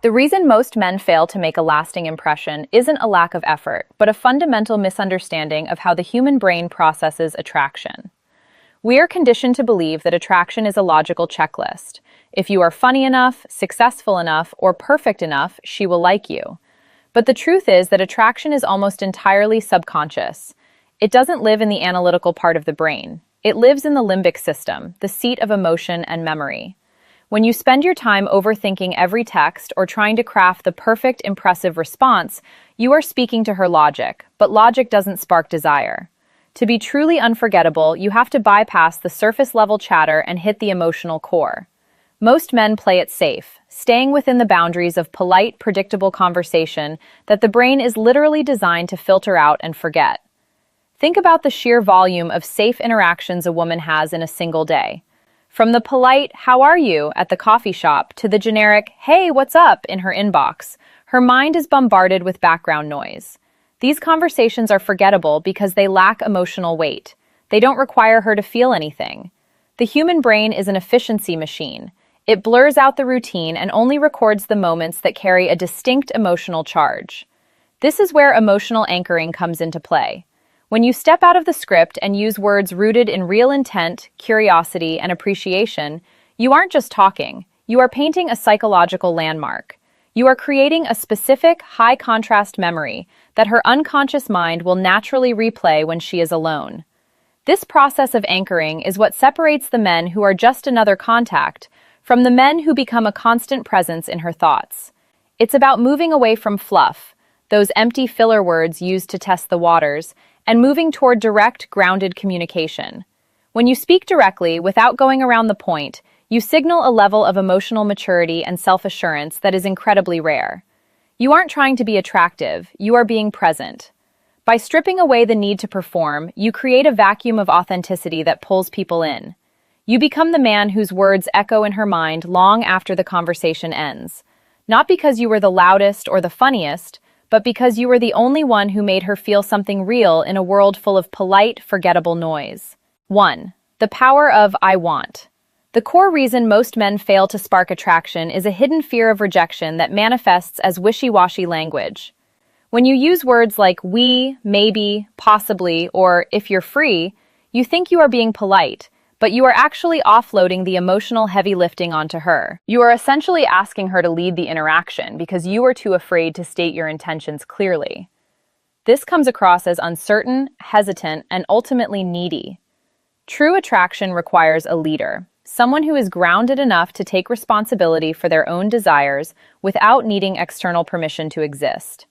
The reason most men fail to make a lasting impression isn't a lack of effort, but a fundamental misunderstanding of how the human brain processes attraction. We are conditioned to believe that attraction is a logical checklist. If you are funny enough, successful enough, or perfect enough, she will like you. But the truth is that attraction is almost entirely subconscious. It doesn't live in the analytical part of the brain. It lives in the limbic system, the seat of emotion and memory. When you spend your time overthinking every text or trying to craft the perfect, impressive response, you are speaking to her logic, but logic doesn't spark desire. To be truly unforgettable, you have to bypass the surface-level chatter and hit the emotional core. Most men play it safe, staying within the boundaries of polite, predictable conversation that the brain is literally designed to filter out and forget. Think about the sheer volume of safe interactions a woman has in a single day. From the polite, "How are you?" at the coffee shop to the generic, "Hey, what's up?" in her inbox, her mind is bombarded with background noise. These conversations are forgettable because they lack emotional weight. They don't require her to feel anything. The human brain is an efficiency machine. It blurs out the routine and only records the moments that carry a distinct emotional charge. This is where emotional anchoring comes into play. When you step out of the script and use words rooted in real intent, curiosity, and appreciation, you aren't just talking. You are painting a psychological landmark. You are creating a specific, high-contrast memory that her unconscious mind will naturally replay when she is alone. This process of anchoring is what separates the men who are just another contact from the men who become a constant presence in her thoughts. It's about moving away from fluff, those empty filler words used to test the waters, and moving toward direct, grounded communication. When you speak directly, without going around the point, you signal a level of emotional maturity and self-assurance that is incredibly rare. You aren't trying to be attractive, you are being present. By stripping away the need to perform, you create a vacuum of authenticity that pulls people in. You become the man whose words echo in her mind long after the conversation ends. Not because you were the loudest or the funniest, but because you were the only one who made her feel something real in a world full of polite, forgettable noise. 1. The power of "I want." The core reason most men fail to spark attraction is a hidden fear of rejection that manifests as wishy-washy language. When you use words like "we," "maybe," "possibly," or "if you're free," you think you are being polite, but you are actually offloading the emotional heavy lifting onto her. You are essentially asking her to lead the interaction because you are too afraid to state your intentions clearly. This comes across as uncertain, hesitant, and ultimately needy. True attraction requires a leader, someone who is grounded enough to take responsibility for their own desires without needing external permission to exist.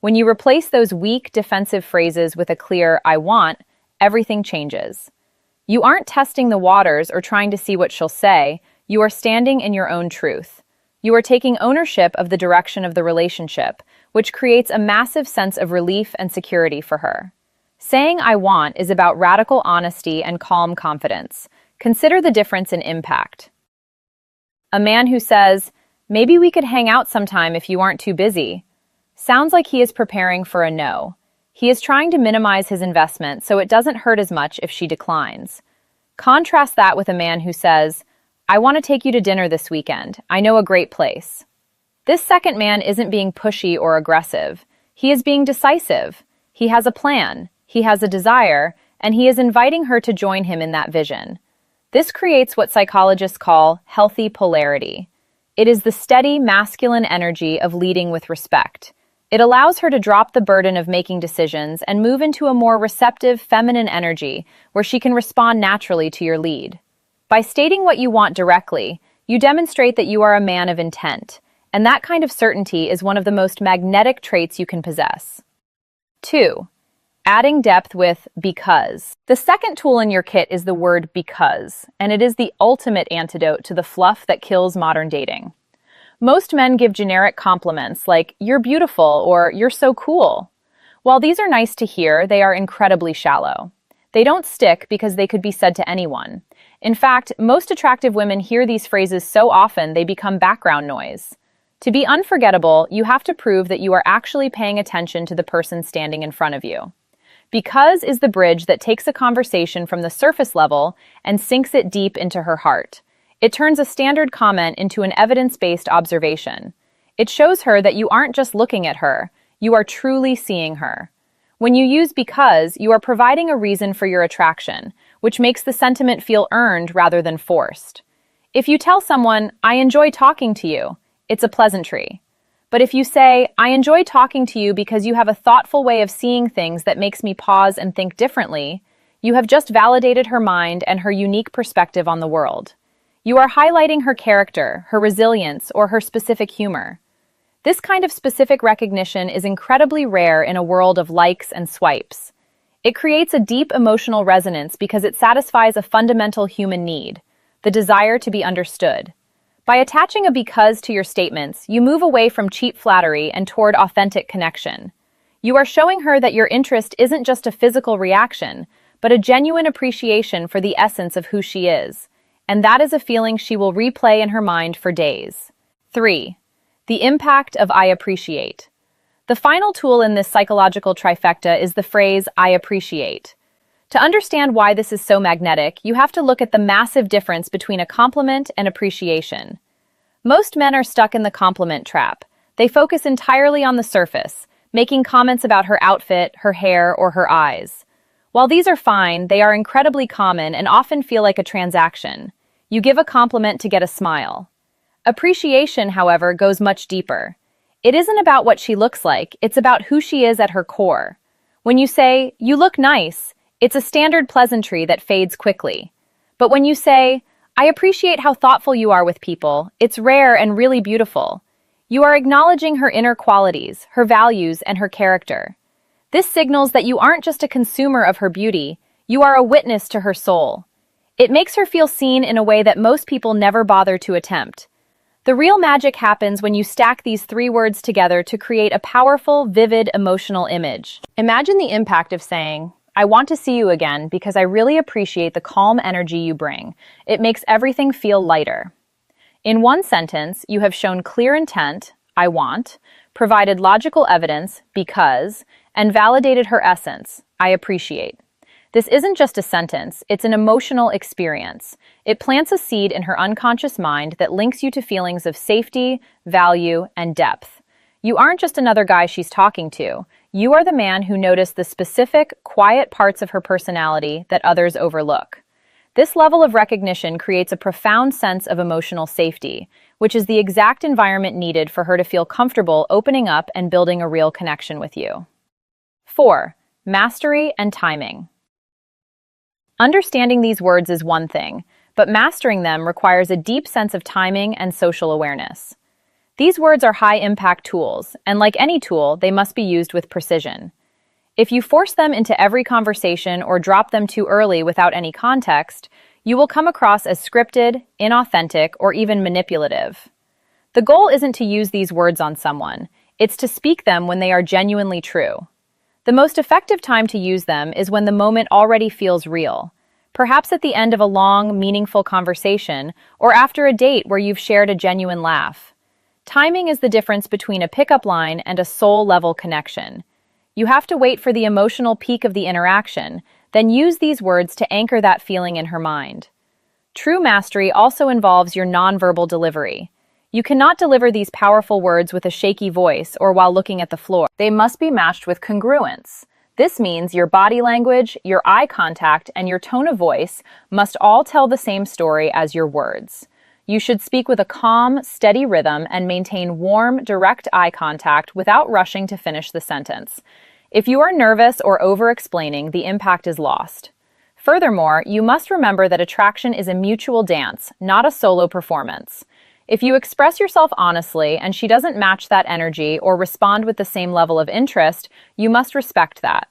When you replace those weak, defensive phrases with a clear "I want," everything changes. You aren't testing the waters or trying to see what she'll say. You are standing in your own truth. You are taking ownership of the direction of the relationship, which creates a massive sense of relief and security for her. Saying "I want" is about radical honesty and calm confidence. Consider the difference in impact. A man who says, "Maybe we could hang out sometime if you aren't too busy," sounds like he is preparing for a no. He is trying to minimize his investment so it doesn't hurt as much if she declines. Contrast that with a man who says, "I want to take you to dinner this weekend. I know a great place." This second man isn't being pushy or aggressive. He is being decisive. He has a plan, he has a desire, and he is inviting her to join him in that vision. This creates what psychologists call healthy polarity. It is the steady, masculine energy of leading with respect. It allows her to drop the burden of making decisions and move into a more receptive, feminine energy where she can respond naturally to your lead. By stating what you want directly, you demonstrate that you are a man of intent, and that kind of certainty is one of the most magnetic traits you can possess. 2. Adding depth with "because." The second tool in your kit is the word "because," and it is the ultimate antidote to the fluff that kills modern dating. Most men give generic compliments like "you're beautiful" or "you're so cool." While these are nice to hear, they are incredibly shallow. They don't stick because they could be said to anyone. In fact, most attractive women hear these phrases so often they become background noise. To be unforgettable, you have to prove that you are actually paying attention to the person standing in front of you. "Because" is the bridge that takes a conversation from the surface level and sinks it deep into her heart. It turns a standard comment into an evidence-based observation. It shows her that you aren't just looking at her, you are truly seeing her. When you use because, you are providing a reason for your attraction, which makes the sentiment feel earned rather than forced. If you tell someone, "I enjoy talking to you," it's a pleasantry. But if you say, "I enjoy talking to you because you have a thoughtful way of seeing things that makes me pause and think differently," you have just validated her mind and her unique perspective on the world. You are highlighting her character, her resilience, or her specific humor. This kind of specific recognition is incredibly rare in a world of likes and swipes. It creates a deep emotional resonance because it satisfies a fundamental human need, the desire to be understood. By attaching a because to your statements, you move away from cheap flattery and toward authentic connection. You are showing her that your interest isn't just a physical reaction, but a genuine appreciation for the essence of who she is, and that is a feeling she will replay in her mind for days. 3. The impact of "I appreciate." The final tool in this psychological trifecta is the phrase "I appreciate." To understand why this is so magnetic, you have to look at the massive difference between a compliment and appreciation. Most men are stuck in the compliment trap. They focus entirely on the surface, making comments about her outfit, her hair, or her eyes. While these are fine, they are incredibly common and often feel like a transaction. You give a compliment to get a smile. Appreciation, however, goes much deeper. It isn't about what she looks like, it's about who she is at her core. When you say, "You look nice," it's a standard pleasantry that fades quickly. But when you say, "I appreciate how thoughtful you are with people," it's rare and really beautiful. You are acknowledging her inner qualities, her values, and her character. This signals that you aren't just a consumer of her beauty, you are a witness to her soul. It makes her feel seen in a way that most people never bother to attempt. The real magic happens when you stack these three words together to create a powerful, vivid, emotional image. Imagine the impact of saying, "I want to see you again because I really appreciate the calm energy you bring. It makes everything feel lighter." In one sentence, you have shown clear intent, "I want," provided logical evidence, "because," and validated her essence, "I appreciate." This isn't just a sentence, it's an emotional experience. It plants a seed in her unconscious mind that links you to feelings of safety, value, and depth. You aren't just another guy she's talking to. You are the man who noticed the specific, quiet parts of her personality that others overlook. This level of recognition creates a profound sense of emotional safety, which is the exact environment needed for her to feel comfortable opening up and building a real connection with you. 4. Mastery and timing. Understanding these words is one thing, but mastering them requires a deep sense of timing and social awareness. These words are high-impact tools, and like any tool, they must be used with precision. If you force them into every conversation or drop them too early without any context, you will come across as scripted, inauthentic, or even manipulative. The goal isn't to use these words on someone, it's to speak them when they are genuinely true. The most effective time to use them is when the moment already feels real, perhaps at the end of a long, meaningful conversation or after a date where you've shared a genuine laugh. Timing is the difference between a pickup line and a soul-level connection. You have to wait for the emotional peak of the interaction, then use these words to anchor that feeling in her mind. True mastery also involves your nonverbal delivery. You cannot deliver these powerful words with a shaky voice or while looking at the floor. They must be matched with congruence. This means your body language, your eye contact, and your tone of voice must all tell the same story as your words. You should speak with a calm, steady rhythm and maintain warm, direct eye contact without rushing to finish the sentence. If you are nervous or over-explaining, the impact is lost. Furthermore, you must remember that attraction is a mutual dance, not a solo performance. If you express yourself honestly and she doesn't match that energy or respond with the same level of interest, you must respect that.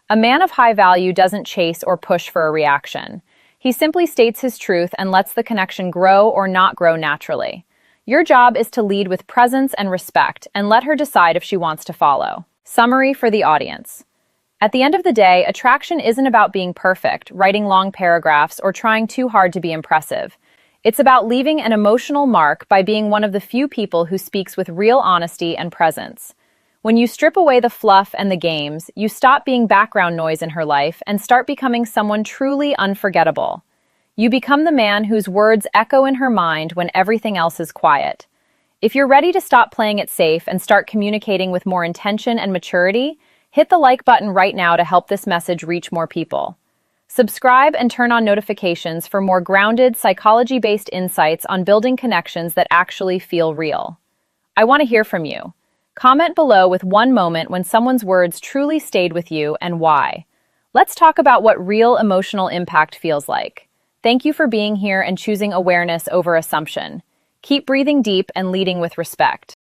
A man of high value doesn't chase or push for a reaction. He simply states his truth and lets the connection grow or not grow naturally. Your job is to lead with presence and respect and let her decide if she wants to follow. Summary for the audience. At the end of the day, attraction isn't about being perfect, writing long paragraphs, or trying too hard to be impressive. It's about leaving an emotional mark by being one of the few people who speaks with real honesty and presence. When you strip away the fluff and the games, you stop being background noise in her life and start becoming someone truly unforgettable. You become the man whose words echo in her mind when everything else is quiet. If you're ready to stop playing it safe and start communicating with more intention and maturity, hit the like button right now to help this message reach more people. Subscribe and turn on notifications for more grounded, psychology-based insights on building connections that actually feel real. I want to hear from you. Comment below with one moment when someone's words truly stayed with you and why. Let's talk about what real emotional impact feels like. Thank you for being here and choosing awareness over assumption. Keep breathing deep and leading with respect.